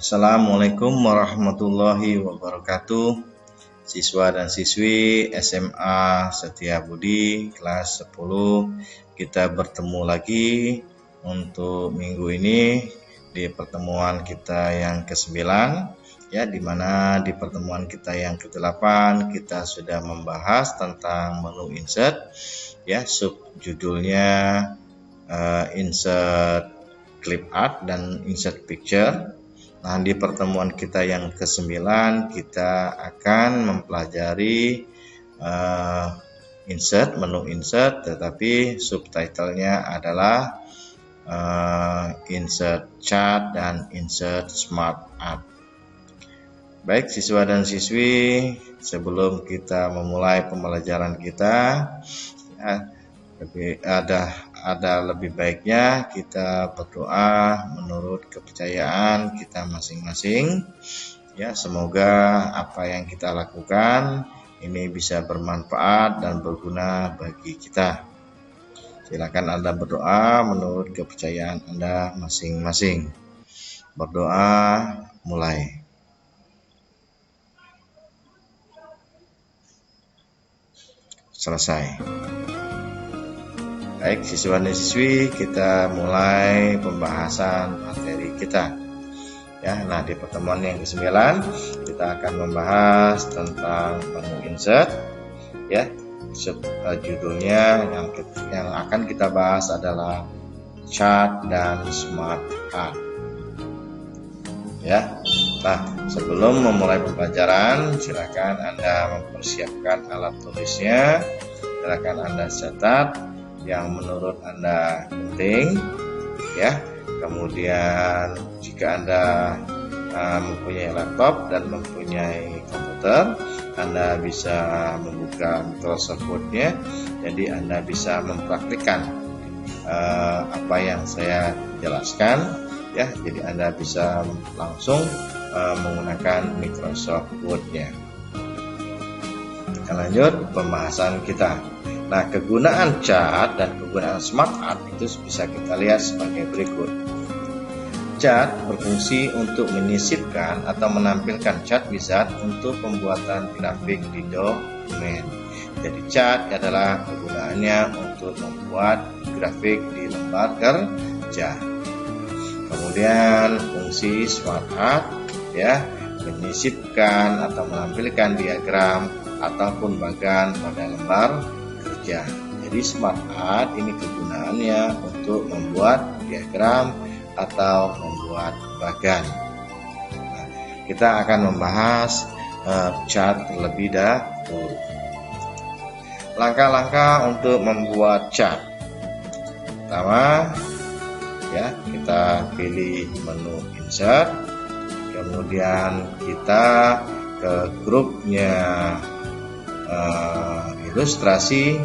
Assalamualaikum warahmatullahi wabarakatuh. Siswa dan siswi SMA Setiabudi kelas 10, kita bertemu lagi untuk minggu ini di pertemuan kita yang ke-9 ya, dimana di pertemuan kita yang ke-8 kita sudah membahas tentang menu insert ya, subjudulnya insert clip art dan insert picture. Nah, di pertemuan kita yang ke-9 kita akan mempelajari menu insert, tetapi subtitlenya adalah insert chart dan insert smart art. Baik siswa dan siswi, sebelum kita memulai pembelajaran kita ya, ada lebih baiknya kita berdoa menurut kepercayaan kita masing-masing ya, semoga apa yang kita lakukan ini bisa bermanfaat dan berguna bagi kita. Silakan Anda berdoa menurut kepercayaan Anda masing-masing. Berdoa mulai. Selesai. Baik siswa dan siswi, kita mulai pembahasan materi kita ya. Nah, di pertemuan yang ke-9 kita akan membahas tentang menu insert ya. Judulnya yang akan kita bahas adalah chart dan smart art ya. Nah, sebelum memulai pembelajaran, silakan Anda mempersiapkan alat tulisnya. Silakan Anda catat yang menurut Anda penting ya. Kemudian jika Anda mempunyai laptop dan mempunyai komputer, Anda bisa membuka Microsoft Word-nya, jadi Anda bisa mempraktikkan apa yang saya jelaskan ya. Jadi Anda bisa langsung menggunakan Microsoft Word-nya. Kita lanjut pembahasan kita. Nah, kegunaan chart dan kegunaan smart art itu bisa kita lihat sebagai berikut. Chart berfungsi untuk menyisipkan atau menampilkan chart wizard untuk pembuatan grafik di dokumen. Jadi chart adalah kegunaannya untuk membuat grafik di lembar kerja. Kemudian fungsi smart art ya, menyisipkan atau menampilkan diagram ataupun bagan pada lembar kerja. Jadi smart art ini kegunaannya untuk membuat diagram atau membuat bagan. Nah, kita akan membahas chart terlebih dahulu. Langkah-langkah untuk membuat chart. Pertama, ya, kita pilih menu insert. Kemudian kita ke grupnya ilustrasi,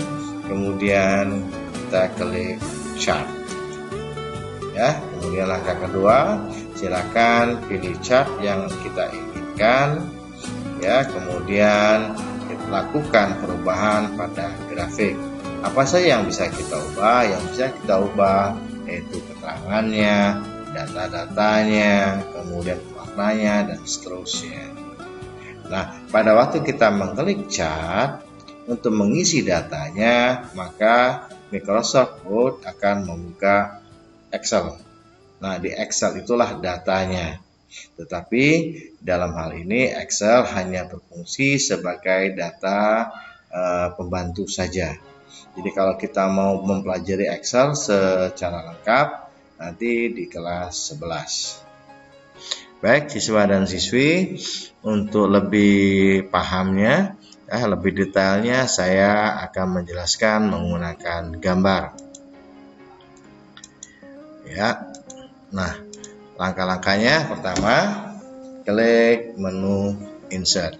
kemudian kita klik chart ya. Kemudian langkah kedua, silakan pilih chart yang kita inginkan ya. Kemudian kita lakukan perubahan pada grafik. Apa saja yang bisa kita ubah? Yang bisa kita ubah yaitu keterangannya, data-datanya, kemudian warnanya dan seterusnya. Nah, pada waktu kita mengklik chart untuk mengisi datanya, maka Microsoft Word akan membuka Excel. Nah, di Excel itulah datanya. Tetapi dalam hal ini Excel hanya berfungsi sebagai data pembantu saja. Jadi kalau kita mau mempelajari Excel secara lengkap, nanti di kelas 11. Baik siswa dan siswi, untuk lebih pahamnya lebih detailnya saya akan menjelaskan menggunakan gambar ya. Nah, langkah-langkahnya pertama, klik menu insert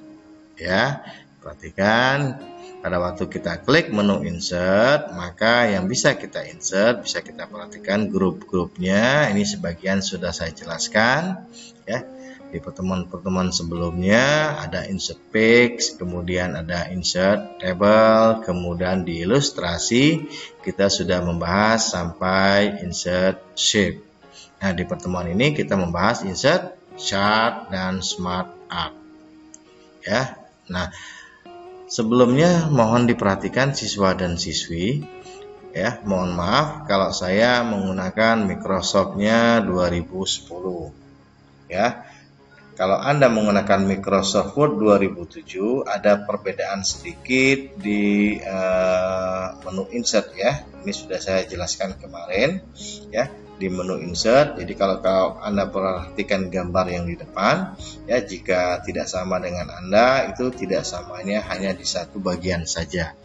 ya. Perhatikan pada waktu kita klik menu insert, maka yang bisa kita insert, bisa kita perhatikan grup-grupnya. Ini sebagian sudah saya jelaskan ya. Di pertemuan-pertemuan sebelumnya ada insert page, kemudian ada insert table, kemudian di ilustrasi kita sudah membahas sampai insert shape. Nah, di pertemuan ini kita membahas insert chart dan smart art. Ya. Nah, sebelumnya mohon diperhatikan siswa dan siswi, ya, mohon maaf kalau saya menggunakan Microsoft-nya 2010. Ya. Kalau Anda menggunakan Microsoft Word 2007, ada perbedaan sedikit di menu insert, ya. Ini sudah saya jelaskan kemarin, ya, di menu insert. Jadi kalau Anda perhatikan gambar yang di depan, ya, jika tidak sama dengan Anda, itu tidak samanya hanya di satu bagian saja.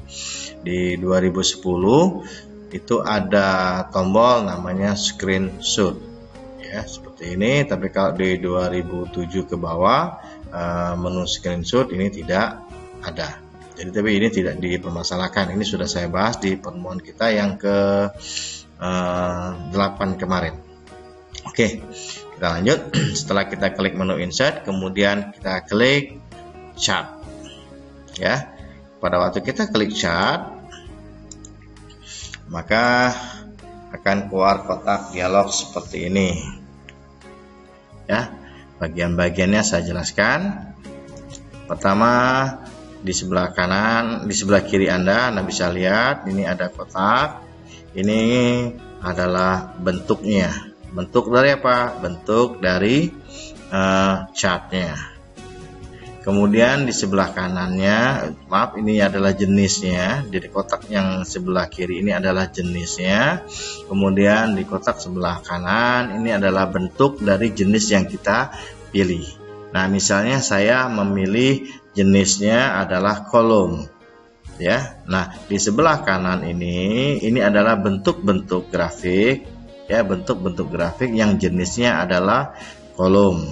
Di 2010 itu ada tombol namanya screenshot, ya, seperti ini. Tapi kalau di 2007 ke bawah, menu screenshot ini tidak ada. Jadi tapi ini tidak dipermasalahkan. Ini sudah saya bahas di pertemuan kita yang ke 8 kemarin. Oke, kita lanjut. Setelah kita klik menu insert, kemudian kita klik chart, ya. Pada waktu kita klik chart, maka akan keluar kotak dialog seperti ini, ya. Bagian-bagiannya saya jelaskan. Pertama, di sebelah kanan, di sebelah kiri Anda bisa lihat ini ada kotak. Ini adalah bentuknya. Bentuk dari apa? Bentuk dari chartnya. Kemudian di sebelah kanannya, maaf, ini adalah jenisnya. Di kotak yang sebelah kiri ini adalah jenisnya. Kemudian di kotak sebelah kanan ini adalah bentuk dari jenis yang kita pilih. Nah, misalnya saya memilih jenisnya adalah kolom, ya. Nah, di sebelah kanan ini adalah bentuk-bentuk grafik, ya, bentuk-bentuk grafik yang jenisnya adalah kolom.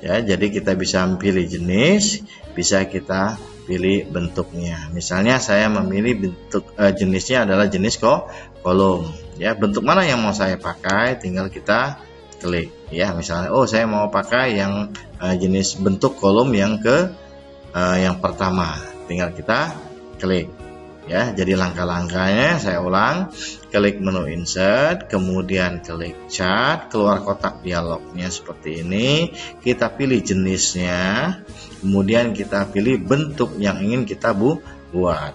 Ya, jadi kita bisa pilih jenis, bisa kita pilih bentuknya. Misalnya saya memilih bentuk jenisnya adalah jenis kolom. Ya, bentuk mana yang mau saya pakai, tinggal kita klik. Ya, misalnya, oh saya mau pakai yang jenis bentuk kolom yang yang pertama, tinggal kita klik. Ya, jadi langkah-langkahnya saya ulang. Klik menu insert, kemudian klik chart, keluar kotak dialognya seperti ini. Kita pilih jenisnya, kemudian kita pilih bentuk yang ingin kita buat.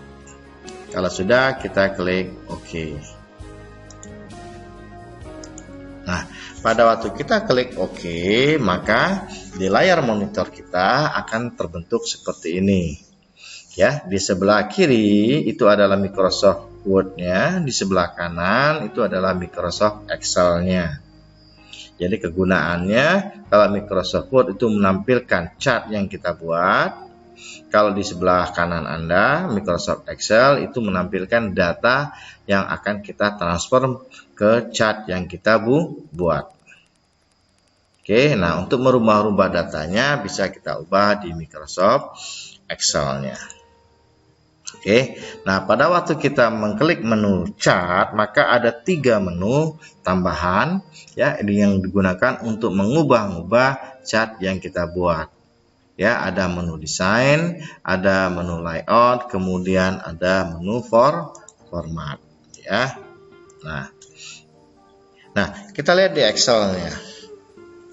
Kalau sudah, kita klik OK. Nah, pada waktu kita klik OK, maka di layar monitor kita akan terbentuk seperti ini. Ya, di sebelah kiri itu adalah Microsoft Word-nya, di sebelah kanan itu adalah Microsoft Excel-nya. Jadi kegunaannya, kalau Microsoft Word itu menampilkan chart yang kita buat. Kalau di sebelah kanan Anda, Microsoft Excel itu menampilkan data yang akan kita transfer ke chart yang kita buat. Oke, nah untuk merubah-rubah datanya bisa kita ubah di Microsoft Excel-nya. Oke, nah pada waktu kita mengklik menu chart, maka ada 3 menu tambahan, ya, yang digunakan untuk mengubah-ubah chart yang kita buat. Ya, ada menu desain, ada menu layout, kemudian ada menu format. Ya, nah kita lihat di Excel-nya.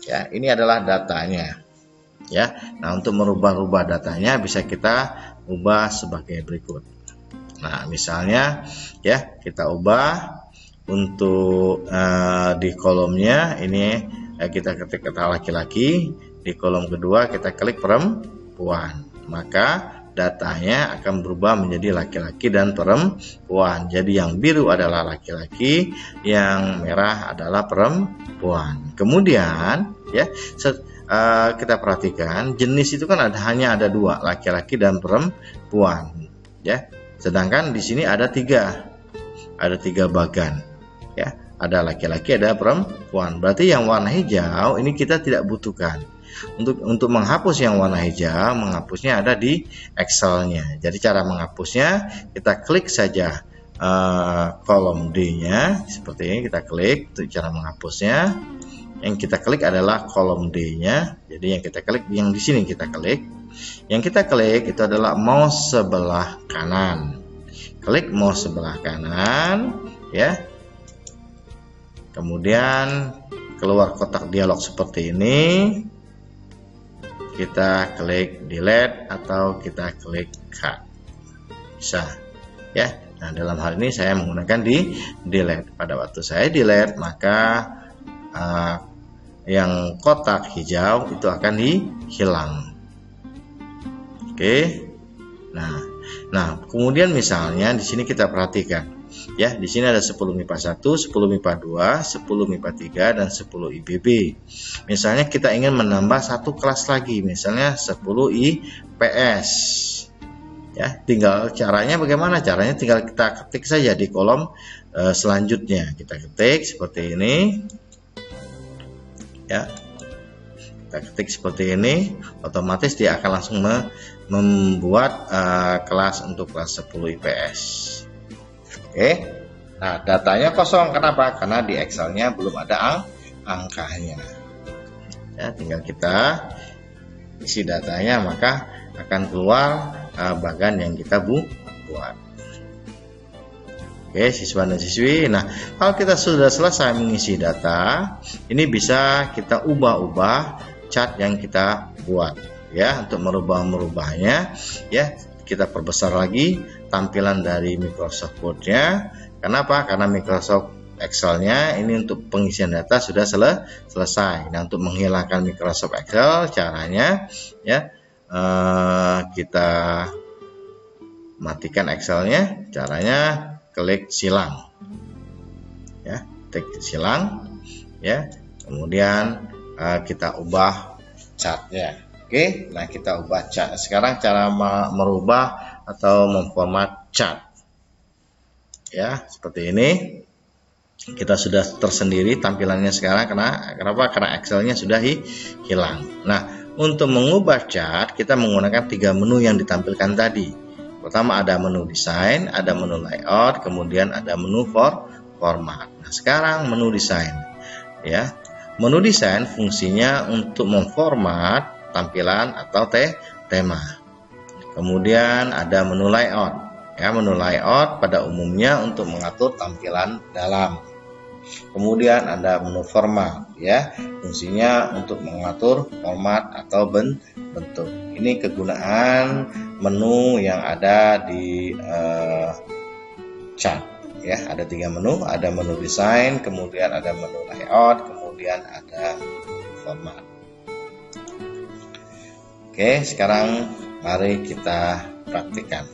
Ya, ini adalah datanya. Ya, nah untuk merubah-rubah datanya bisa kita ubah sebagai berikut. Nah, misalnya, ya, kita ubah untuk di kolomnya ini kita ketik kata laki-laki, di kolom kedua kita klik perempuan, maka datanya akan berubah menjadi laki-laki dan perempuan. Jadi yang biru adalah laki-laki, yang merah adalah perempuan. Kemudian, ya, kita perhatikan jenis itu kan hanya ada 2, laki-laki dan perempuan, ya. Sedangkan di sini ada 3 bagan, ya. Ada laki-laki, ada perempuan. Berarti yang warna hijau ini kita tidak butuhkan. Untuk menghapus yang warna hijau, menghapusnya ada di Excel-nya. Jadi cara menghapusnya, kita klik saja kolom D-nya seperti ini, kita klik. Untuk cara menghapusnya, yang kita klik adalah kolom D-nya. Jadi yang kita klik, yang di sini kita klik. Yang kita klik itu adalah mouse sebelah kanan. Klik mouse sebelah kanan, ya. Kemudian keluar kotak dialog seperti ini, kita klik delete atau kita klik cut, bisa ya. Nah, dalam hal ini saya menggunakan di delete. Pada waktu saya delete, maka yang kotak hijau itu akan hilang. Oke. Nah, kemudian misalnya di sini kita perhatikan ya, di sini ada 10 MIPA 1, 10 MIPA 2, 10 MIPA 3 dan 10 IBB. Misalnya kita ingin menambah satu kelas lagi, misalnya 10 IPS. Ya, tinggal caranya bagaimana? Caranya tinggal kita ketik saja di kolom selanjutnya. Kita ketik seperti ini. Ya. Kita ketik seperti ini, otomatis dia akan langsung membuat kelas untuk kelas 10 IPS. Oke. Nah, datanya kosong. Kenapa? Karena di Excelnya belum ada angkanya. Ya, tinggal kita isi datanya, maka akan keluar bagan yang kita buat. Oke, siswa dan siswi. Nah, kalau kita sudah selesai mengisi data, ini bisa kita ubah-ubah chart yang kita buat ya. Untuk merubahnya ya, kita perbesar lagi tampilan dari Microsoft Word-nya. Kenapa? Karena Microsoft Excel-nya ini untuk pengisian data sudah selesai. Nah, untuk menghilangkan Microsoft Excel caranya ya, kita matikan Excel-nya. Caranya klik silang ya, klik silang ya, kemudian kita ubah chartnya. Oke, nah kita ubah chart. Sekarang cara merubah atau memformat chart ya, seperti ini. Kita sudah tersendiri tampilannya sekarang. Kenapa? Karena Excel-nya sudah hilang. Nah, untuk mengubah chart kita menggunakan 3 menu yang ditampilkan tadi. Pertama ada menu desain, ada menu layout, kemudian ada menu format. Nah, sekarang menu desain ya. Menu desain fungsinya untuk memformat tampilan atau tema. Kemudian ada menu layout. Ya, menu layout pada umumnya untuk mengatur tampilan dalam. Kemudian ada menu format ya, fungsinya untuk mengatur format atau bentuk. Ini kegunaan menu yang ada di chart ya. Ada 3 menu, ada menu desain, kemudian ada menu layout, kemudian ada format. Oke, sekarang mari kita praktikkan.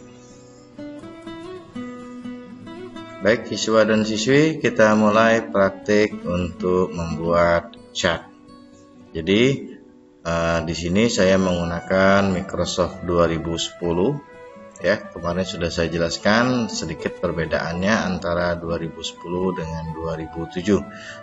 Baik siswa dan siswi, kita mulai praktik untuk membuat chart. Jadi di sini saya menggunakan Microsoft 2010 ya. Kemarin sudah saya jelaskan sedikit perbedaannya antara 2010 dengan 2007.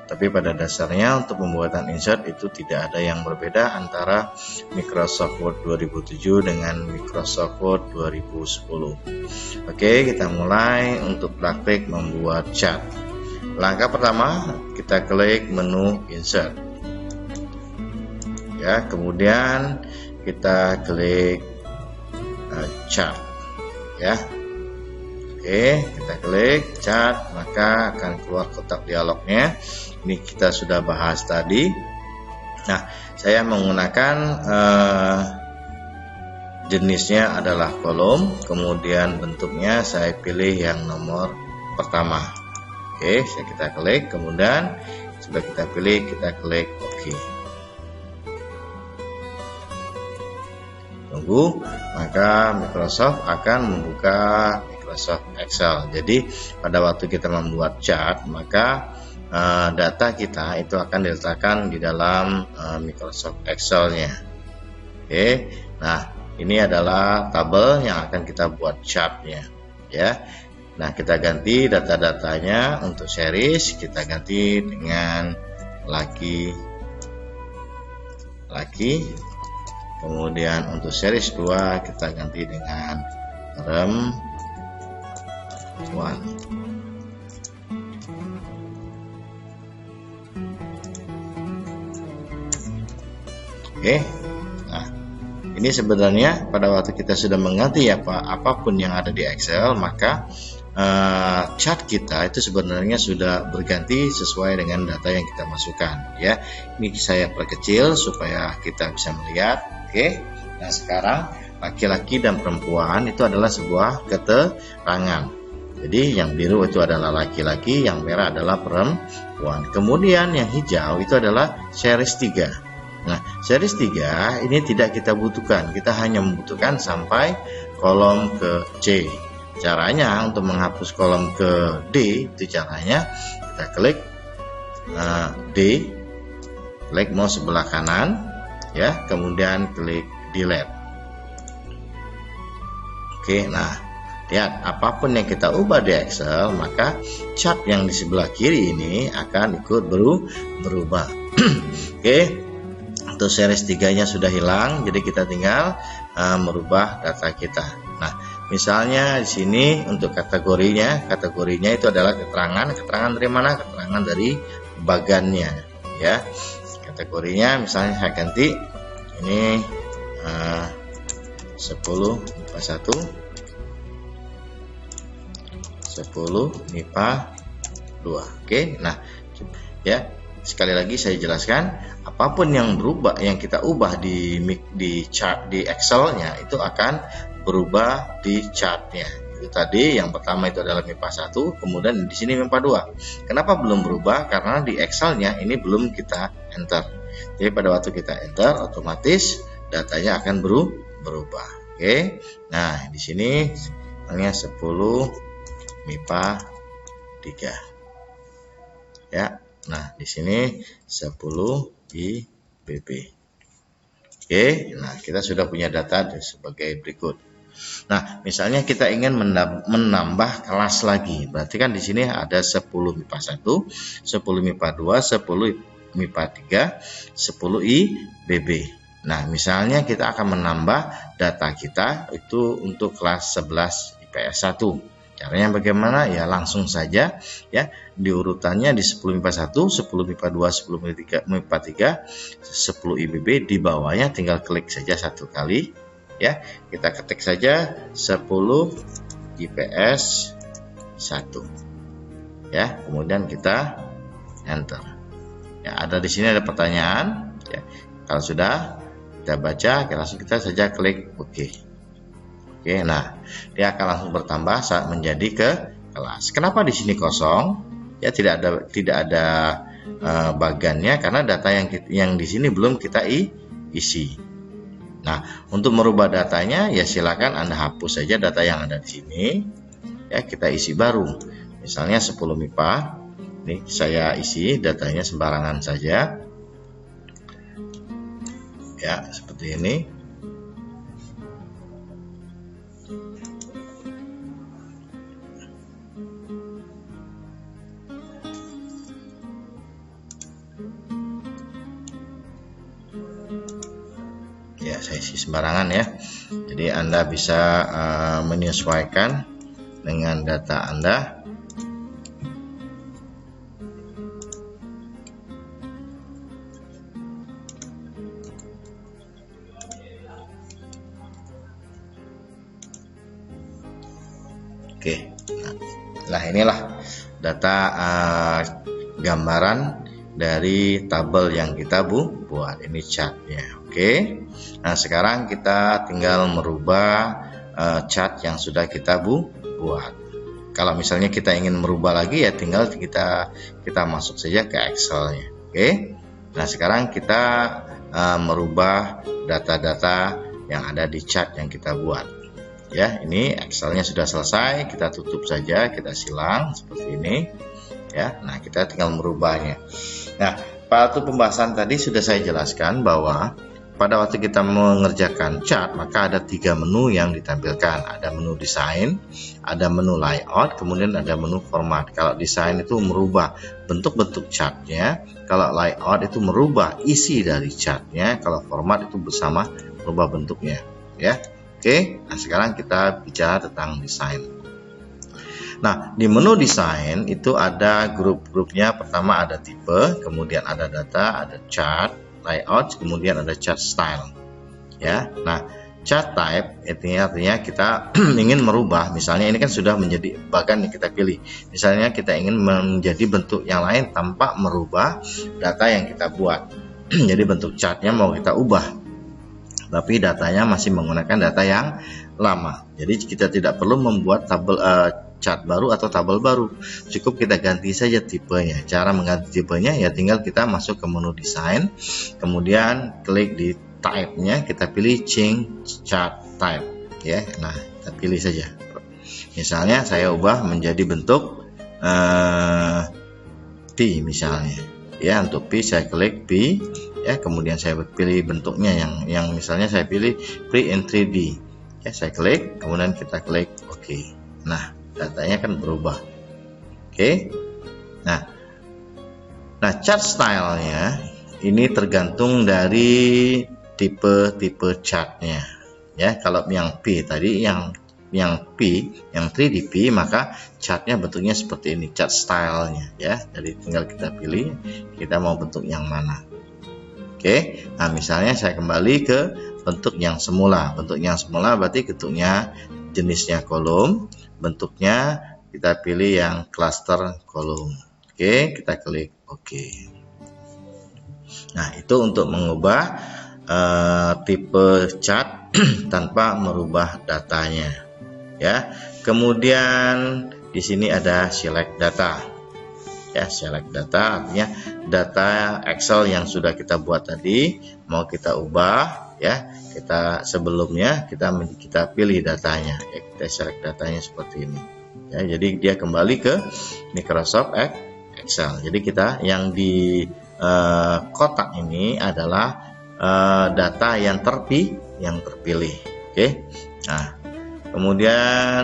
Tapi pada dasarnya untuk pembuatan insert itu tidak ada yang berbeda antara Microsoft Word 2007 dengan Microsoft Word 2010. Oke, kita mulai untuk praktik membuat chart. Langkah pertama, kita klik menu insert. Ya, kemudian kita klik chart. Ya, oke, kita klik chart, maka akan keluar kotak dialognya. Ini kita sudah bahas tadi. Nah, saya menggunakan jenisnya adalah kolom, kemudian bentuknya saya pilih yang nomor pertama. Oke, kita klik, kemudian sudah kita pilih, kita klik OK. Tunggu, maka Microsoft akan membuka Microsoft Excel. Jadi pada waktu kita membuat chart, maka data kita itu akan diletakkan di dalam Microsoft Excel-nya. Oke, nah ini adalah tabel yang akan kita buat chart-nya ya. Nah, kita ganti data-datanya untuk series, kita ganti dengan laki. Kemudian untuk series 2 kita ganti dengan rem1. Oke. Nah, ini sebenarnya pada waktu kita sudah mengganti apapun yang ada di Excel, maka chart kita itu sebenarnya sudah berganti sesuai dengan data yang kita masukkan ya. Ini saya perkecil supaya kita bisa melihat. Oke. Nah, sekarang laki-laki dan perempuan itu adalah sebuah keterangan. Jadi yang biru itu adalah laki-laki, yang merah adalah perempuan. Kemudian yang hijau itu adalah series 3. Nah, series 3 ini tidak kita butuhkan. Kita hanya membutuhkan sampai kolom ke C. Caranya untuk menghapus kolom ke D, itu caranya kita klik D, klik mouse sebelah kanan ya, kemudian klik delete. Oke, nah lihat, apapun yang kita ubah di Excel, maka chart yang di sebelah kiri ini akan ikut berubah. Oke, untuk series 3-nya sudah hilang, jadi kita tinggal merubah data kita. Nah, misalnya di sini untuk kategorinya itu adalah keterangan dari mana? Keterangan dari bagannya, ya. Kategorinya misalnya saya ganti ini 10 MIPA 1, 10 MIPA 2. Oke, nah ya, sekali lagi saya jelaskan, apapun yang berubah, yang kita ubah di chart di Excel-nya itu akan berubah di chart-nya. Itu tadi yang pertama itu adalah MIPA 1, kemudian di sini MIPA 2. Kenapa belum berubah? Karena di Excel-nya ini belum kita enter. Jadi pada waktu kita enter, otomatis datanya akan berubah. Oke. Nah, di sini hanya 10 MIPA 3. Ya. Nah, di sini 10 IBB. Oke. Nah, kita sudah punya data sebagai berikut. Nah, misalnya kita ingin menambah kelas lagi. Berarti kan di sini ada 10 MIPA 1, 10 MIPA 2, 10 MIPA 3, 10 IBB. Nah, misalnya kita akan menambah data kita itu untuk kelas 11 IPS 1. Caranya bagaimana? Ya langsung saja ya, di urutannya di 10 MIPA 1, 10 MIPA 2, 10 MIPA 3, 10 IBB, di bawahnya tinggal klik saja satu kali ya. Kita ketik saja 10 IPS 1. Ya, kemudian kita enter. Ya, ada di sini ada pertanyaan ya. Kalau sudah kita baca, langsung kita saja klik OK. Oke, nah dia akan langsung bertambah saat menjadi ke kelas. Kenapa di sini kosong? Ya tidak ada bagannya karena data yang di sini belum kita isi. Nah, untuk merubah datanya ya silakan Anda hapus saja data yang ada di sini. Ya, kita isi baru. Misalnya 10 MIPA. Nih saya isi datanya sembarangan saja. Ya, seperti ini. Ya, saya isi sembarangan ya. Jadi Anda bisa menyesuaikan dengan data Anda. Oke, nah inilah data gambaran dari tabel yang kita buat. Ini chartnya. Oke, nah sekarang kita tinggal merubah chart yang sudah kita buat. Kalau misalnya kita ingin merubah lagi ya tinggal kita masuk saja ke Excel-nya. Oke, nah sekarang kita merubah data-data yang ada di chart yang kita buat. Ya, ini Excel-nya sudah selesai, kita tutup saja, kita silang seperti ini. Ya, nah kita tinggal merubahnya. Nah, pada pembahasan tadi sudah saya jelaskan bahwa pada waktu kita mengerjakan chart, maka ada 3 menu yang ditampilkan. Ada menu desain, ada menu layout, kemudian ada menu format. Kalau desain itu merubah bentuk-bentuk chartnya, kalau layout itu merubah isi dari chartnya, kalau format itu bersama merubah bentuknya. Ya. Oke, nah sekarang kita bicara tentang desain. Nah, di menu desain itu ada grup-grupnya. Pertama ada tipe, kemudian ada data, ada chart, layout, kemudian ada chart style. Ya, nah chart type artinya kita ingin merubah, misalnya ini kan sudah menjadi bagan yang kita pilih, misalnya kita ingin menjadi bentuk yang lain tanpa merubah data yang kita buat. Jadi bentuk chartnya mau kita ubah, tapi datanya masih menggunakan data yang lama. Jadi kita tidak perlu membuat tabel chart baru atau tabel baru, cukup kita ganti saja tipenya. Cara mengganti tipenya ya tinggal kita masuk ke menu desain, kemudian klik di type-nya, kita pilih change chart type ya. Nah, kita pilih saja. Misalnya saya ubah menjadi bentuk P misalnya. Ya, untuk P saya klik P ya, kemudian saya pilih bentuknya yang misalnya saya pilih print in 3D. Ya, saya klik, kemudian kita klik OK. Nah, datanya kan berubah. Oke. Nah, chart style-nya ini tergantung dari tipe chartnya ya. Kalau yang P tadi, yang P, yang 3D P, maka chartnya bentuknya seperti ini, chart stylenya ya. Jadi tinggal kita pilih kita mau bentuk yang mana. Oke. Nah, misalnya saya kembali ke bentuk yang semula. Bentuk yang semula berarti bentuknya jenisnya kolom, bentuknya kita pilih yang cluster kolom. Oke, kita klik OK. Nah, itu untuk mengubah tipe chart tanpa merubah datanya ya. Kemudian di sini ada select data ya. Select data artinya data Excel yang sudah kita buat tadi mau kita ubah ya. Kita sebelumnya kita pilih datanya ya, kita select datanya seperti ini ya. Jadi dia kembali ke Microsoft Excel. Jadi kita yang di kotak ini adalah data yang terpilih. Oke. Nah, kemudian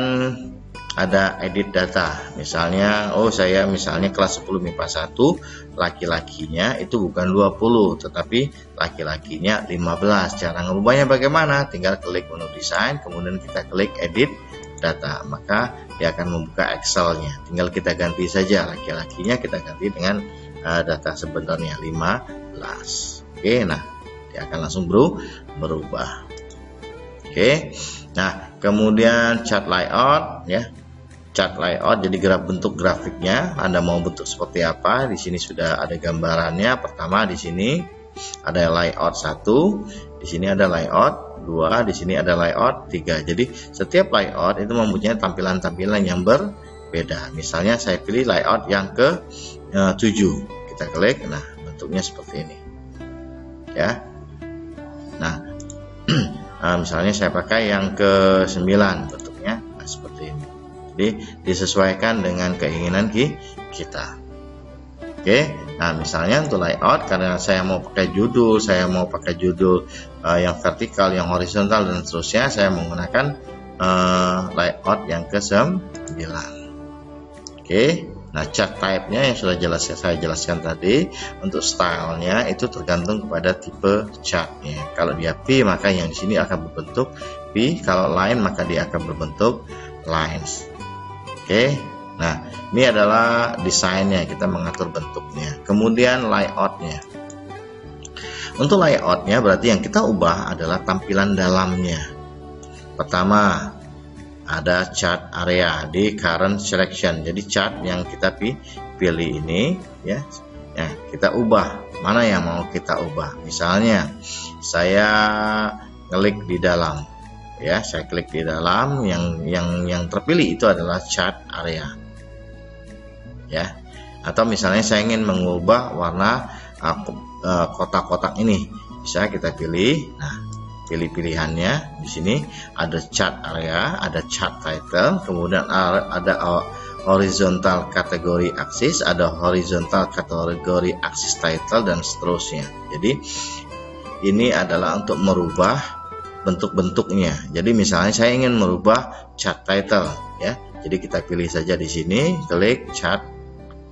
ada edit data. Misalnya, saya misalnya kelas 10 MIPA 1, laki-lakinya itu bukan 20, tetapi laki-lakinya 15. Cara ngubahnya bagaimana? Tinggal klik menu desain, kemudian kita klik edit data, maka dia akan membuka Excel-nya. Tinggal kita ganti saja laki-lakinya, kita ganti dengan data sebenarnya 15. Oke, nah dia akan langsung berubah. Oke. Nah, kemudian chart layout ya. Chart layout jadi bentuk grafiknya. Anda mau bentuk seperti apa? Di sini sudah ada gambarannya. Pertama di sini ada layout 1, di sini ada layout 2, di sini ada layout 3. Jadi setiap layout itu mempunyai tampilan-tampilan yang berbeda. Misalnya saya pilih layout yang ke 7. Kita klik. Nah, bentuknya seperti ini. Ya. Nah, misalnya saya pakai yang ke 9, bentuknya seperti ini. Jadi disesuaikan dengan keinginan kita. Oke. Nah, misalnya untuk layout, karena saya mau pakai judul, yang vertikal, yang horizontal dan seterusnya, saya menggunakan layout yang ke 9. Oke. Nah, chart type-nya yang sudah saya jelaskan tadi. Untuk stylenya itu tergantung kepada tipe chartnya. Kalau dia P, maka yang di sini akan berbentuk P. Kalau line, maka dia akan berbentuk lines. Oke. Nah, ini adalah desainnya, kita mengatur bentuknya. Kemudian layoutnya. Untuk layoutnya berarti yang kita ubah adalah tampilan dalamnya. Pertama, ada chart area di current selection. Jadi chart yang kita pilih ini ya, kita ubah. Mana yang mau kita ubah? Misalnya saya klik di dalam ya, saya klik di dalam, yang terpilih itu adalah chart area ya. Atau misalnya saya ingin mengubah warna kotak-kotak ini, bisa kita pilih. Nah, pilih-pilihannya di sini ada chart area, ada chart title, kemudian ada horizontal kategori aksis, ada horizontal kategori aksis title, dan seterusnya. Jadi ini adalah untuk merubah bentuk-bentuknya. Jadi misalnya saya ingin merubah chart title ya. Jadi kita pilih saja di sini, klik chart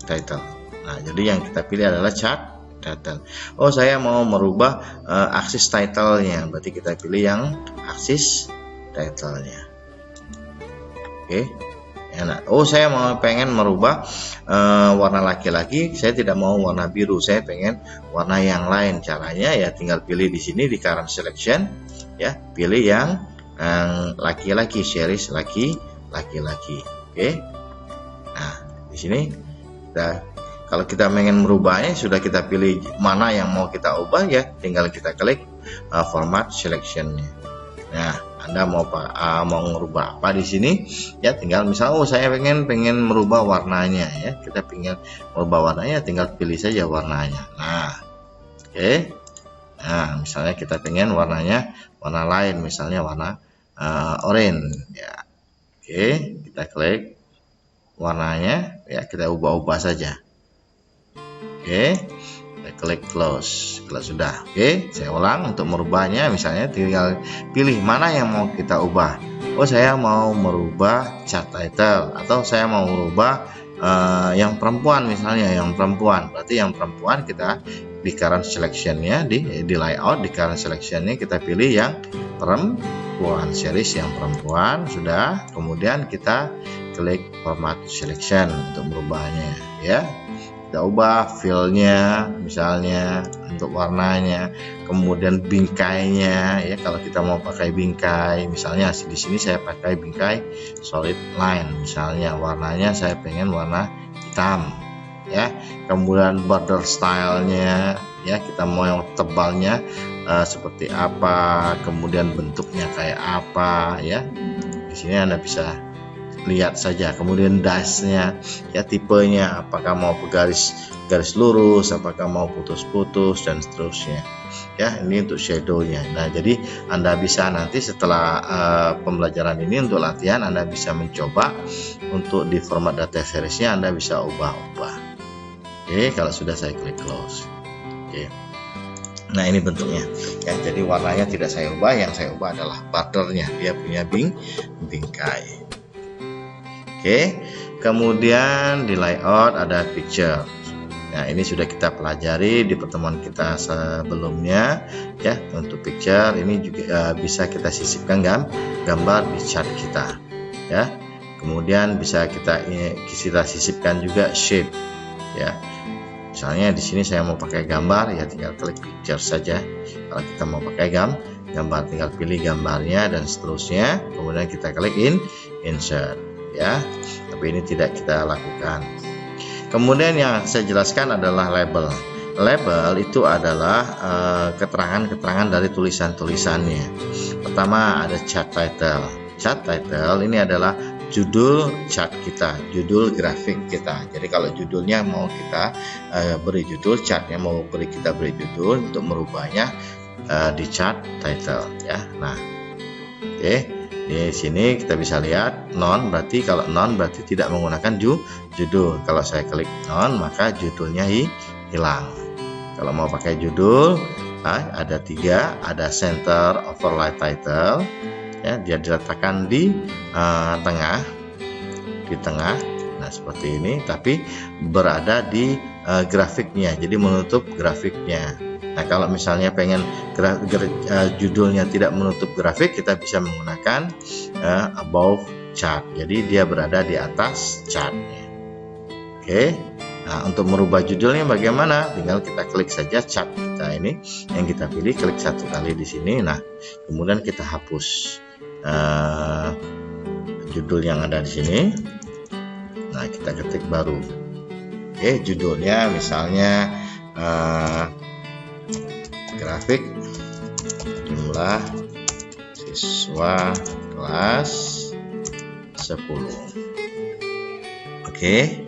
title. Nah, jadi yang kita pilih adalah chart title. Saya mau merubah aksis title-nya, berarti kita pilih yang aksis title-nya. Oke. Nah, saya pengen merubah warna laki-laki, saya tidak mau warna biru, saya pengen warna yang lain. Caranya ya tinggal pilih di sini di current selection, ya, pilih yang laki-laki, series laki-laki. Oke. Nah, di sini kalau kita ingin merubahnya, sudah kita pilih mana yang mau kita ubah, ya tinggal kita klik format selection-nya. Nah, Anda mau merubah apa di sini, ya tinggal misalnya saya pengen merubah warnanya, ya kita pengen merubah warnanya, tinggal pilih saja warnanya. Nah, oke. Nah, misalnya kita pengen warnanya warna lain, misalnya warna oranye, ya. Oke, kita klik warnanya, ya kita ubah-ubah saja. Oke, kita klik close. Kalau sudah, oke, saya ulang untuk merubahnya. Misalnya tinggal pilih mana yang mau kita ubah. Oh, saya mau merubah chart title, atau saya mau merubah yang perempuan, misalnya yang perempuan. Berarti yang perempuan kita di current selection-nya, di layout, di current selection-nya kita pilih yang perempuan, series yang perempuan. Sudah, kemudian kita klik format selection untuk merubahnya, ya. Kita ubah fill-nya, misalnya untuk warnanya, kemudian bingkainya, ya kalau kita mau pakai bingkai, misalnya di sini saya pakai bingkai solid line, misalnya warnanya saya pengen warna hitam, ya. Kemudian border stylenya, ya kita mau yang tebalnya seperti apa, kemudian bentuknya kayak apa, ya. Di sini Anda bisa lihat saja. Kemudian dash-nya, ya tipenya, apakah mau garis lurus, apakah mau putus-putus, dan seterusnya. Ya, ini untuk shadow-nya. Nah, jadi Anda bisa nanti setelah pembelajaran ini untuk latihan, Anda bisa mencoba untuk di format data series-nya Anda bisa ubah-ubah. Oke, kalau sudah saya klik close. Oke. Nah, ini bentuknya. Ya, jadi warnanya tidak saya ubah, yang saya ubah adalah bordernya. Dia punya bingkai. Oke, kemudian di layout ada picture. Nah, ini sudah kita pelajari di pertemuan kita sebelumnya, ya. Untuk picture ini juga bisa kita sisipkan gambar di chart kita, ya. Kemudian bisa kita sisipkan juga shape, ya. Misalnya di sini saya mau pakai gambar, ya tinggal klik picture saja. Kalau kita mau pakai gambar, tinggal pilih gambarnya dan seterusnya. Kemudian kita klik insert. Ya, tapi ini tidak kita lakukan. Kemudian yang saya jelaskan adalah label. Label itu adalah keterangan-keterangan dari tulisan-tulisannya. Pertama ada chart title. Chart title ini adalah judul chart kita, judul grafik kita. Jadi kalau judulnya mau kita beri judul, chartnya mau kita beri judul, untuk merubahnya di chart title, ya. Nah, oke. Di sini kita bisa lihat non, berarti kalau non berarti tidak menggunakan judul. Kalau saya klik non, maka judulnya hilang. Kalau mau pakai judul, ada 3, ada center overlay title, ya dia diletakkan di tengah. Nah, seperti ini, tapi berada di grafiknya, jadi menutup grafiknya. Nah, kalau misalnya pengen judulnya tidak menutup grafik, kita bisa menggunakan above chart. Jadi dia berada di atas chartnya. Oke. Nah, untuk merubah judulnya bagaimana? Tinggal kita klik saja chart kita ini yang kita pilih, klik satu kali di sini. Nah, kemudian kita hapus judul yang ada di sini. Nah, kita ketik baru. Oke, judulnya misalnya grafik jumlah siswa kelas 10. Oke.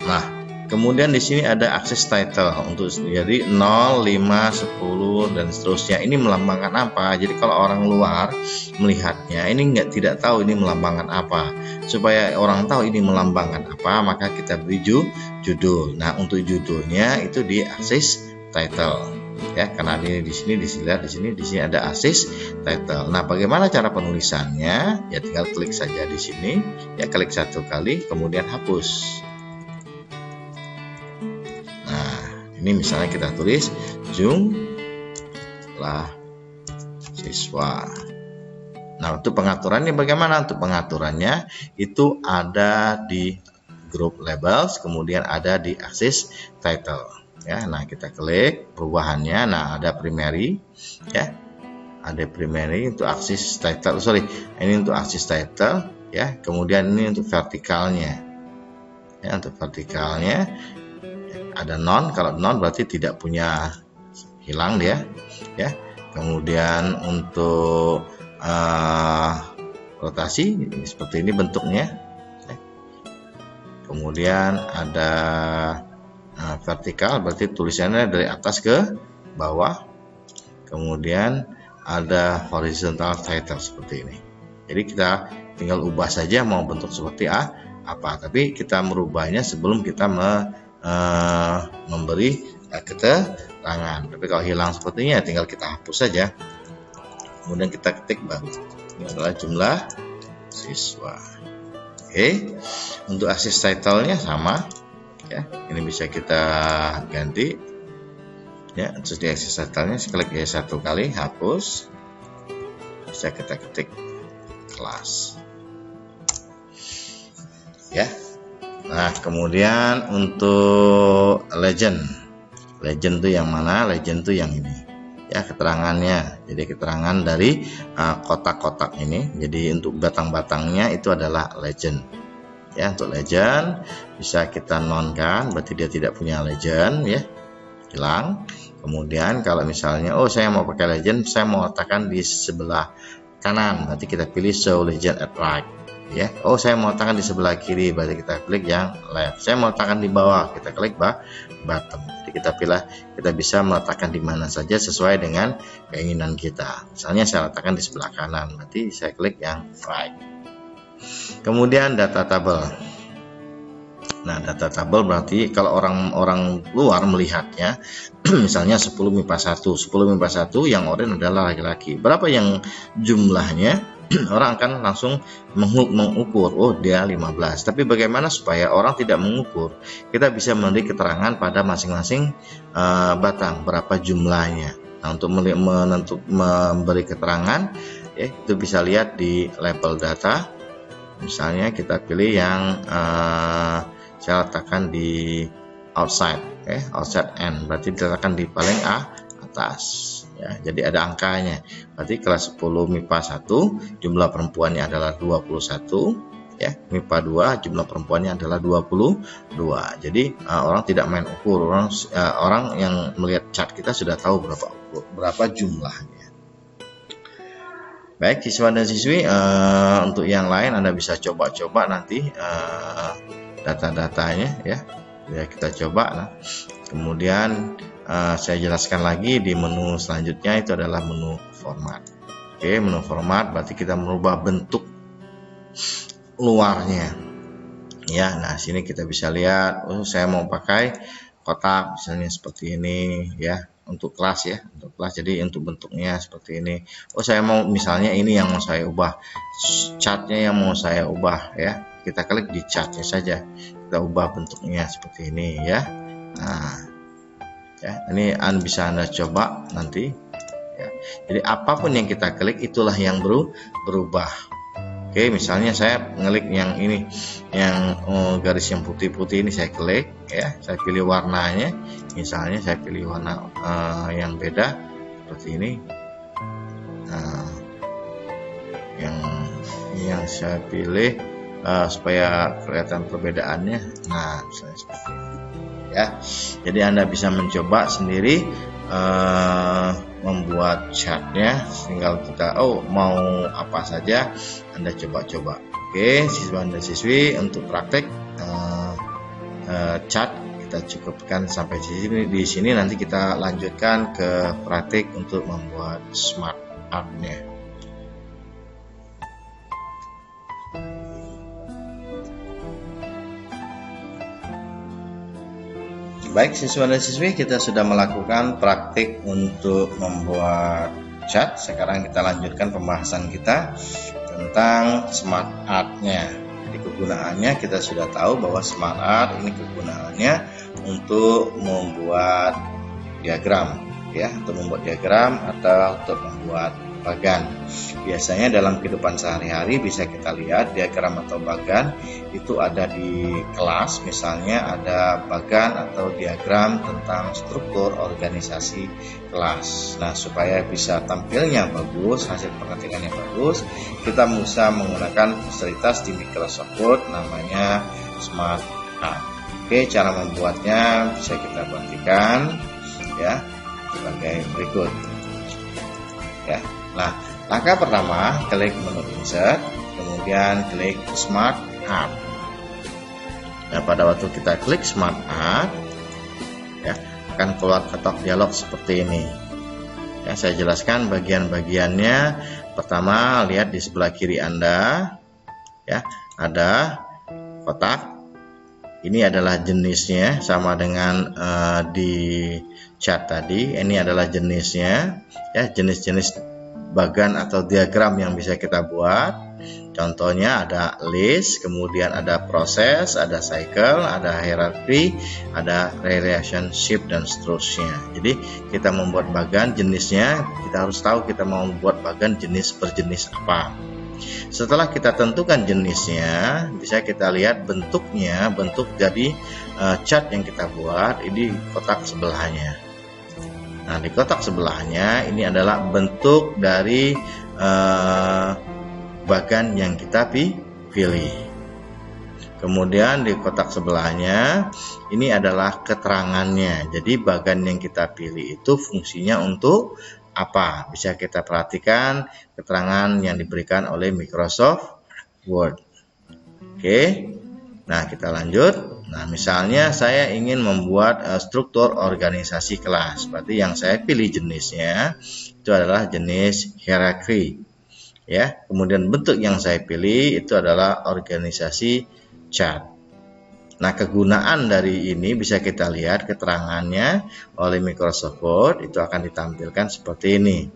Nah, kemudian di sini ada akses title untuk jadi 0, 5, 10 dan seterusnya. Ini melambangkan apa? Jadi kalau orang luar melihatnya ini tidak tahu ini melambangkan apa. Supaya orang tahu ini melambangkan apa, maka kita beri judul. Nah, untuk judulnya itu di akses title. Ya, karena ini di sini dilihat di sini ada akses title. Nah, bagaimana cara penulisannya? Ya tinggal klik saja di sini, ya klik satu kali kemudian hapus. Nah, ini misalnya kita tulis jumlah siswa. Nah, untuk pengaturannya bagaimana? Untuk pengaturannya itu ada di group labels, kemudian ada di akses title. Ya, nah kita klik perubahannya. Nah, ada primary, ya, ada primary untuk aksis title, ini untuk aksis title ya. Kemudian ini untuk vertikalnya ya, untuk vertikalnya ada none. Kalau none berarti tidak punya, hilang dia ya. Kemudian untuk rotasi seperti ini bentuknya. Kemudian ada vertikal, berarti tulisannya dari atas ke bawah. Kemudian ada horizontal title seperti ini. Jadi kita tinggal ubah saja mau bentuk seperti apa, tapi kita merubahnya sebelum kita memberi keterangan. Tapi kalau hilang sepertinya tinggal kita hapus saja. Kemudian kita ketik baru. Ini adalah jumlah siswa. Oke. Untuk akses title-nya sama ya. Ini bisa kita ganti. Ya, terus di akses title-nya klik ya satu kali, hapus. Bisa kita ketik kelas. Ya. Nah, kemudian untuk legend itu yang mana? Legend itu yang ini. Ya, keterangannya. Jadi keterangan dari kotak-kotak ini. Jadi untuk batang-batangnya itu adalah legend. Ya, untuk legend bisa kita nonkan, berarti dia tidak punya legend ya. Hilang. Kemudian kalau misalnya saya mau pakai legend, saya mau letakkan di sebelah kanan, berarti kita pilih show legend at right ya. Saya mau letakkan di sebelah kiri, berarti kita klik yang left. Saya mau letakkan di bawah, kita klik bottom. Jadi kita bisa meletakkan di mana saja sesuai dengan keinginan kita. Misalnya saya letakkan di sebelah kanan, berarti saya klik yang right. Kemudian data table. Nah, data tabel berarti kalau orang luar melihatnya, misalnya 10 MIPA 1 yang oranye adalah laki-laki. Berapa yang jumlahnya? Orang akan langsung mengukur, dia 15. Tapi bagaimana supaya orang tidak mengukur? Kita bisa memberi keterangan pada masing-masing batang berapa jumlahnya. Nah, untuk memberi keterangan, itu bisa lihat di label data. Misalnya kita pilih yang saya letakkan di outside, outside N, berarti diletakkan di paling atas ya. Jadi ada angkanya, berarti kelas 10 MIPA 1 jumlah perempuannya adalah 21 ya, MIPA 2 jumlah perempuannya adalah 22. Jadi orang tidak main ukur, orang yang melihat chart kita sudah tahu berapa jumlahnya. Baik siswa dan siswi, untuk yang lain Anda bisa coba-coba nanti data-datanya ya. Kita coba. Nah, kemudian saya jelaskan lagi di menu selanjutnya, itu adalah menu format. Menu format berarti kita merubah bentuk luarnya ya. Nah, sini kita bisa lihat, saya mau pakai kotak misalnya seperti ini ya, untuk kelas ya, untuk kelas. Jadi untuk bentuknya seperti ini. Saya mau misalnya ini yang mau saya ubah, chartnya yang mau saya ubah ya. Kita klik di chartnya saja, kita ubah bentuknya seperti ini ya. Nah ya, ini bisa Anda coba nanti ya. Jadi apapun yang kita klik itulah yang berubah. Misalnya saya ngeklik yang ini, yang garis yang putih-putih ini, saya klik ya, saya pilih warnanya. Misalnya saya pilih warna yang beda seperti ini. Yang saya pilih supaya kelihatan perbedaannya. Nah, misalnya seperti ini ya. Jadi Anda bisa mencoba sendiri membuat chartnya, tinggal kita mau apa saja Anda coba-coba. Siswa dan siswi, untuk praktek chart kita cukupkan sampai di sini. Nanti kita lanjutkan ke praktik untuk membuat smart art-nya. Baik siswa dan siswi, kita sudah melakukan praktik untuk membuat chart. Sekarang kita lanjutkan pembahasan kita tentang smart art-nya. Jadi kegunaannya kita sudah tahu bahwa smart art ini kegunaannya untuk membuat diagram ya, untuk membuat diagram atau untuk membuat bagan. Biasanya dalam kehidupan sehari-hari bisa kita lihat diagram atau bagan itu ada di kelas, misalnya ada bagan atau diagram tentang struktur organisasi kelas. Nah, supaya bisa tampilnya bagus, hasil pengetingannya bagus, kita bisa menggunakan fasilitas di Microsoft Word namanya Smart Art. Oke, cara membuatnya bisa kita perhatikan ya sebagai berikut. Ya. Nah, langkah pertama, klik menu Insert, kemudian klik Smart Art. Nah, pada waktu kita klik Smart Art, ya, akan keluar kotak dialog seperti ini. Ya, saya jelaskan bagian-bagiannya. Pertama, lihat di sebelah kiri Anda, ya, ada kotak. Ini adalah jenisnya, sama dengan di chat tadi. Ini adalah jenisnya, ya, jenis-jenis bagan atau diagram yang bisa kita buat. Contohnya ada list, kemudian ada proses, ada cycle, ada hierarchy, ada relationship, dan seterusnya. Jadi kita membuat bagan jenisnya, kita harus tahu kita mau membuat bagan jenis per jenis apa. Setelah kita tentukan jenisnya, bisa kita lihat bentuknya, bentuk dari chart yang kita buat ini kotak sebelahnya. Nah, di kotak sebelahnya ini adalah bentuk dari bagan yang kita pilih. Kemudian di kotak sebelahnya ini adalah keterangannya. Jadi bagan yang kita pilih itu fungsinya untuk apa? Bisa kita perhatikan keterangan yang diberikan oleh Microsoft Word. Oke. Nah, kita lanjut. Nah, misalnya saya ingin membuat struktur organisasi kelas. Berarti yang saya pilih jenisnya itu adalah jenis hierarchy. Ya, kemudian bentuk yang saya pilih itu adalah organisasi chart. Nah, kegunaan dari ini bisa kita lihat keterangannya oleh Microsoft Word itu akan ditampilkan seperti ini.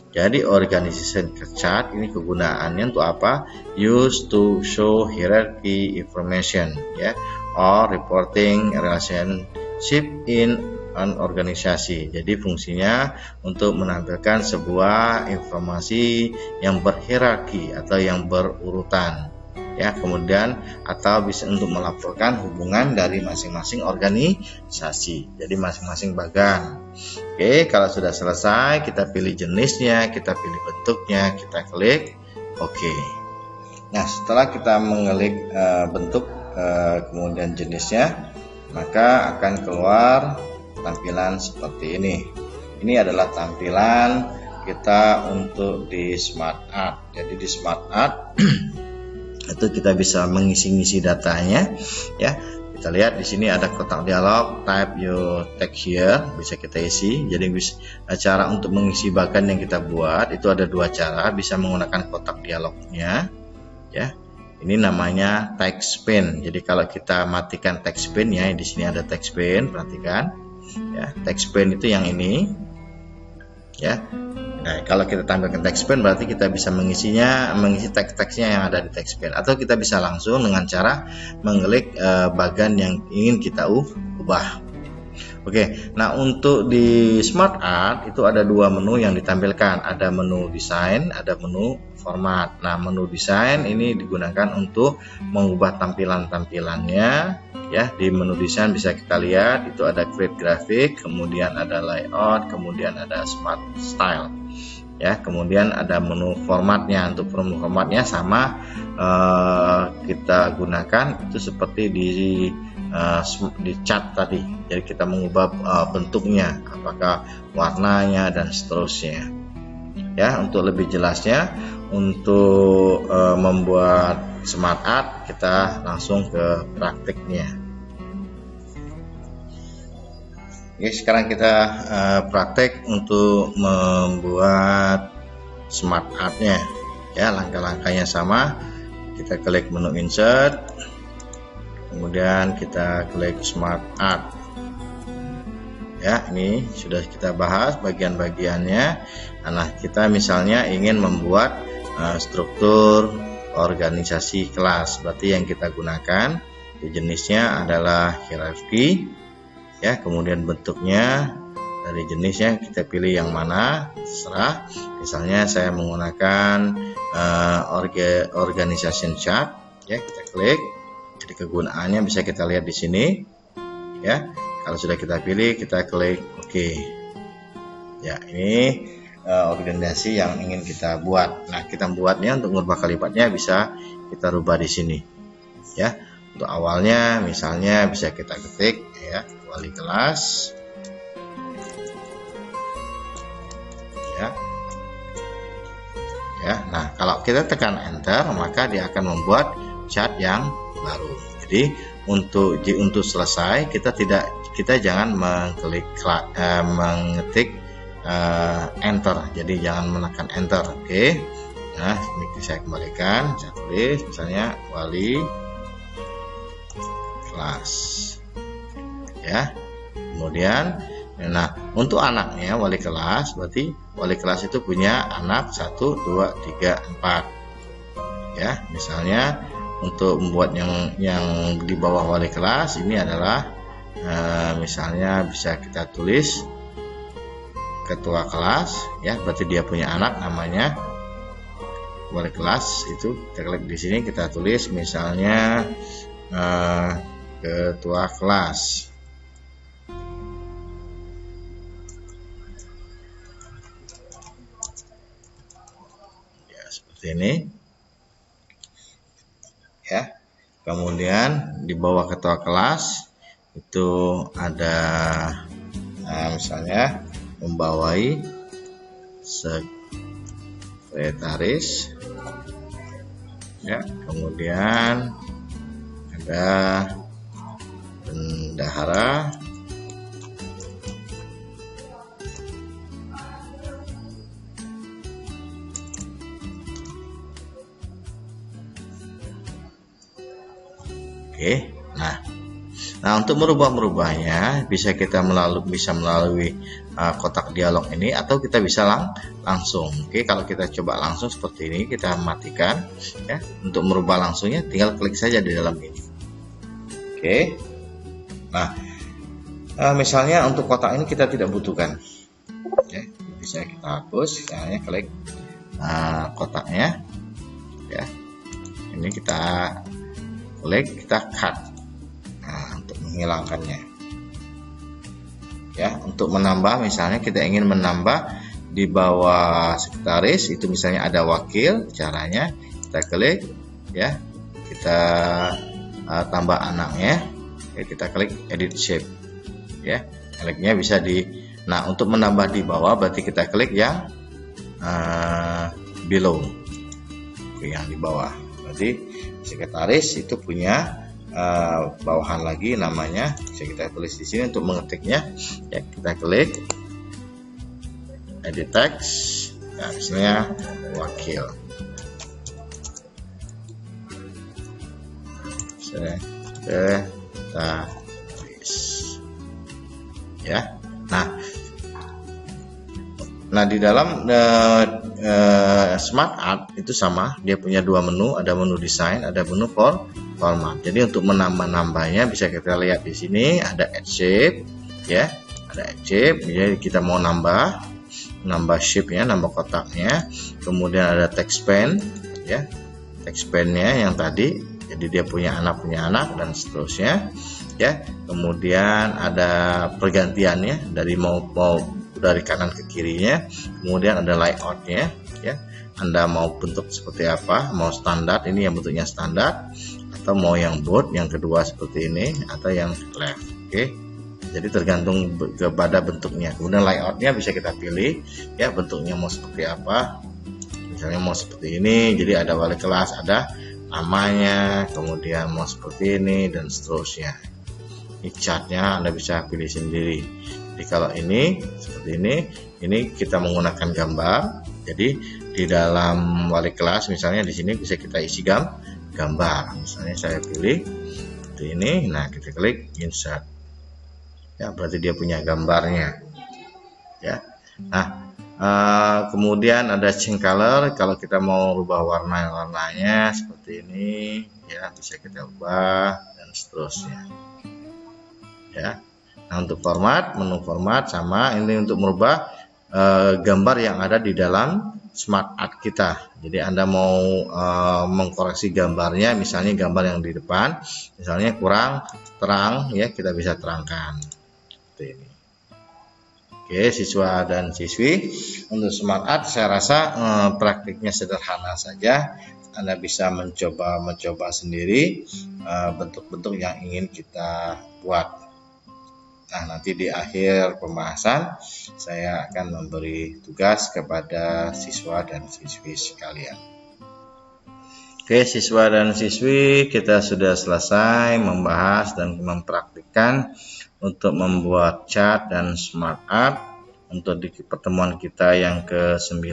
Jadi organization chart ini kegunaannya untuk apa? Used to show hierarchy information, ya, or reporting relationship in an organisasi. Jadi fungsinya untuk menampilkan sebuah informasi yang berhierarki atau yang berurutan. Ya, kemudian atau bisa untuk melaporkan hubungan dari masing-masing organisasi, jadi masing-masing bagan. Oke, kalau sudah selesai, kita pilih jenisnya, kita pilih bentuknya, kita klik OK. Nah, setelah kita mengklik bentuk kemudian jenisnya, maka akan keluar tampilan seperti ini. Ini adalah tampilan kita untuk di Smart Art. Jadi di Smart Art itu kita bisa mengisi-ngisi datanya, ya. Kita lihat di sini ada kotak dialog, type your text here, bisa kita isi. Jadi cara untuk mengisi bagan yang kita buat itu ada dua cara, bisa menggunakan kotak dialognya, ya. Ini namanya text pane. Jadi kalau kita matikan text pane, ya, di sini ada text pane, perhatikan, ya. Text pane itu yang ini, ya. Nah, kalau kita tampilkan text pane berarti kita bisa mengisi teks-teksnya yang ada di text pane, atau kita bisa langsung dengan cara mengklik bagan yang ingin kita ubah. Oke, nah untuk di Smart Art itu ada dua menu yang ditampilkan, ada menu desain, ada menu format. Nah, menu desain ini digunakan untuk mengubah tampilannya. Ya, di menu desain bisa kita lihat itu ada create graphic, kemudian ada layout, kemudian ada smart style. Ya, kemudian ada menu formatnya. Untuk menu formatnya sama kita gunakan itu seperti di chart tadi. Jadi kita mengubah bentuknya, apakah warnanya dan seterusnya. Ya, untuk lebih jelasnya, untuk membuat Smart Art kita langsung ke praktiknya. Oke, sekarang kita praktek untuk membuat Smart Art-nya. Ya, langkah-langkahnya sama. Kita klik menu Insert, kemudian kita klik Smart Art. Ya, ini sudah kita bahas bagian-bagiannya. Nah, kita misalnya ingin membuat struktur organisasi kelas, berarti yang kita gunakan jenisnya adalah hierarki. Ya, kemudian bentuknya dari jenisnya kita pilih yang mana, terserah. Misalnya saya menggunakan organization chart, ya kita klik. Jadi kegunaannya bisa kita lihat di sini, ya. Kalau sudah kita pilih, kita klik OK. Ya, ini organisasi yang ingin kita buat. Nah, kita buatnya untuk merubah kalimatnya bisa kita rubah di sini, ya. Untuk awalnya, misalnya bisa kita ketik, ya, wali kelas, ya. Ya, nah kalau kita tekan enter, maka dia akan membuat chart yang baru. Jadi untuk selesai kita jangan mengetik enter, jadi jangan menekan enter. Oke. Nah, ini saya kembalikan, saya tulis misalnya wali kelas, ya. Kemudian nah untuk anaknya wali kelas, berarti wali kelas itu punya anak 1, 2, 3, 4, ya. Misalnya untuk membuat yang di bawah wali kelas ini adalah misalnya bisa kita tulis ketua kelas, ya, berarti dia punya anak namanya wali kelas. Itu kita klik di sini, kita tulis misalnya ketua kelas, ya, seperti ini, ya. Kemudian di bawah ketua kelas itu ada misalnya membawai sekretaris, ya. Kemudian ada bendahara, oke. Nah, untuk merubahnya bisa kita melalui kotak dialog ini, atau kita bisa langsung. Oke, kalau kita coba langsung seperti ini, kita matikan, ya. Untuk merubah langsungnya tinggal klik saja di dalam ini. Oke. Nah, misalnya untuk kotak ini kita tidak butuhkan, ya, bisa kita hapus. Misalnya klik kotaknya, ya. Ini kita klik, kita cut. Nah, untuk menghilangkannya, ya. Untuk menambah, misalnya kita ingin menambah di bawah sekretaris itu, misalnya ada wakil. Caranya kita klik, ya, kita tambah anaknya, ya, kita klik edit shape, ya. Kliknya bisa nah, untuk menambah di bawah berarti kita klik yang below, yang di bawah. Berarti sekretaris itu punya bawahan lagi namanya, bisa kita tulis di sini. Untuk mengetiknya, ya, kita klik edit text, nah, misalnya wakil, sekretaris, ya. Nah di dalam Smart Art itu sama, dia punya dua menu, ada menu desain, ada menu format. Jadi untuk menambah-nambahnya bisa kita lihat di sini, ada add shape, ya, ada add shape. Jadi kita mau nambah shape-nya, nambah kotaknya. Kemudian ada text pen, ya, text pen-nya yang tadi, jadi dia punya anak dan seterusnya, ya. Kemudian ada pergantiannya dari mau dari kanan ke kirinya. Kemudian ada layout-nya, ya. Anda mau bentuk seperti apa, mau standar, ini yang bentuknya standar, atau mau yang bold, yang kedua seperti ini, atau yang left. Oke. Jadi tergantung kepada bentuknya. Kemudian layout-nya bisa kita pilih, ya, bentuknya mau seperti apa. Misalnya mau seperti ini, jadi ada wali kelas, ada namanya, kemudian mau seperti ini, dan seterusnya. Ini chartnya Anda bisa pilih sendiri. Jadi kalau ini seperti ini kita menggunakan gambar. Jadi di dalam wali kelas, misalnya di sini bisa kita isi gambar. Misalnya saya pilih seperti ini, nah kita klik insert, ya, berarti dia punya gambarnya, ya. Nah, kemudian ada change color, kalau kita mau rubah warnanya seperti ini, ya, bisa kita ubah dan seterusnya, ya. Nah, untuk format, menu format sama, ini untuk merubah gambar yang ada di dalam Smart Art kita. Jadi Anda mau mengkoreksi gambarnya, misalnya gambar yang di depan misalnya kurang terang, ya kita bisa terangkan seperti ini. Oke, siswa dan siswi, untuk Smart Art saya rasa praktiknya sederhana saja. Anda bisa mencoba sendiri bentuk-bentuk yang ingin kita buat. Nah, nanti di akhir pembahasan saya akan memberi tugas kepada siswa dan siswi sekalian. Oke, siswa dan siswi, kita sudah selesai membahas dan mempraktikkan untuk membuat chart dan Smart Art untuk di pertemuan kita yang ke-9.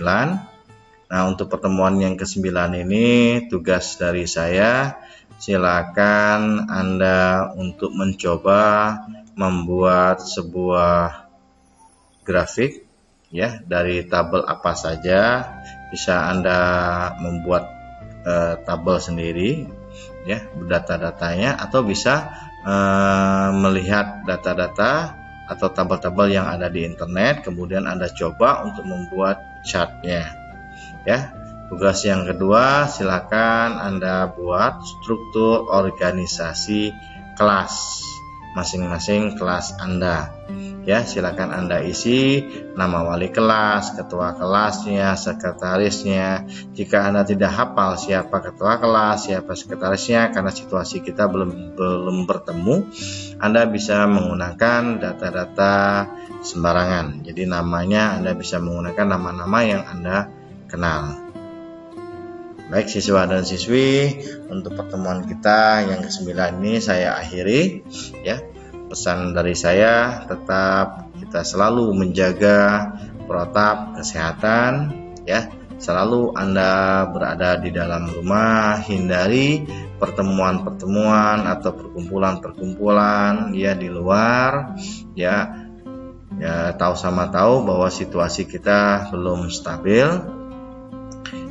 Nah, untuk pertemuan yang ke-9 ini tugas dari saya, silakan Anda untuk mencoba membuat sebuah grafik ya dari tabel apa saja. Bisa Anda membuat tabel sendiri ya, data-datanya, atau bisa melihat data-data atau tabel-tabel yang ada di internet, kemudian Anda coba untuk membuat chartnya ya. Tugas yang kedua, silakan Anda buat struktur organisasi kelas masing-masing kelas Anda ya. Silakan Anda isi nama wali kelas, ketua kelasnya, sekretarisnya. Jika Anda tidak hafal siapa ketua kelas, siapa sekretarisnya karena situasi kita belum bertemu, Anda bisa menggunakan data-data sembarangan. Jadi namanya Anda bisa menggunakan nama-nama yang Anda kenal. Baik siswa dan siswi, untuk pertemuan kita yang ke-9 ini saya akhiri ya. Pesan dari saya, tetap kita selalu menjaga protap kesehatan ya. Selalu Anda berada di dalam rumah, hindari pertemuan-pertemuan atau perkumpulan-perkumpulan ya di luar ya. Ya, tahu bahwa situasi kita belum stabil.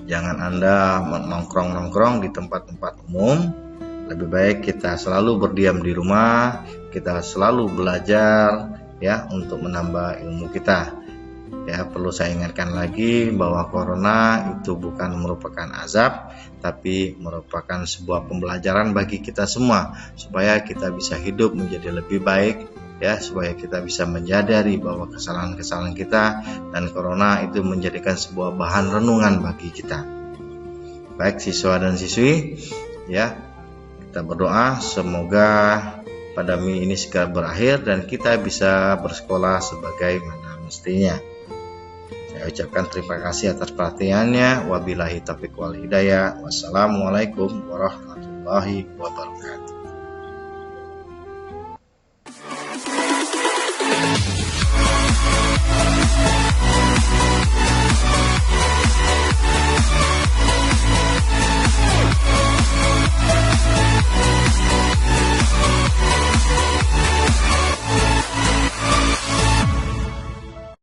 Jangan Anda nongkrong di tempat-tempat umum. Lebih baik kita selalu berdiam di rumah, kita selalu belajar ya untuk menambah ilmu kita. Ya, perlu saya ingatkan lagi bahwa corona itu bukan merupakan azab, tapi merupakan sebuah pembelajaran bagi kita semua supaya kita bisa hidup menjadi lebih baik ya, supaya kita bisa menyadari bahwa kesalahan-kesalahan kita dan corona itu menjadikan sebuah bahan renungan bagi kita. Baik siswa dan siswi ya, kita berdoa semoga pandemi ini segera berakhir dan kita bisa bersekolah sebagaimana mestinya. Saya ucapkan terima kasih atas perhatiannya. Wabillahi taufiq wal hidayah. Wassalamualaikum warahmatullahi wabarakatuh.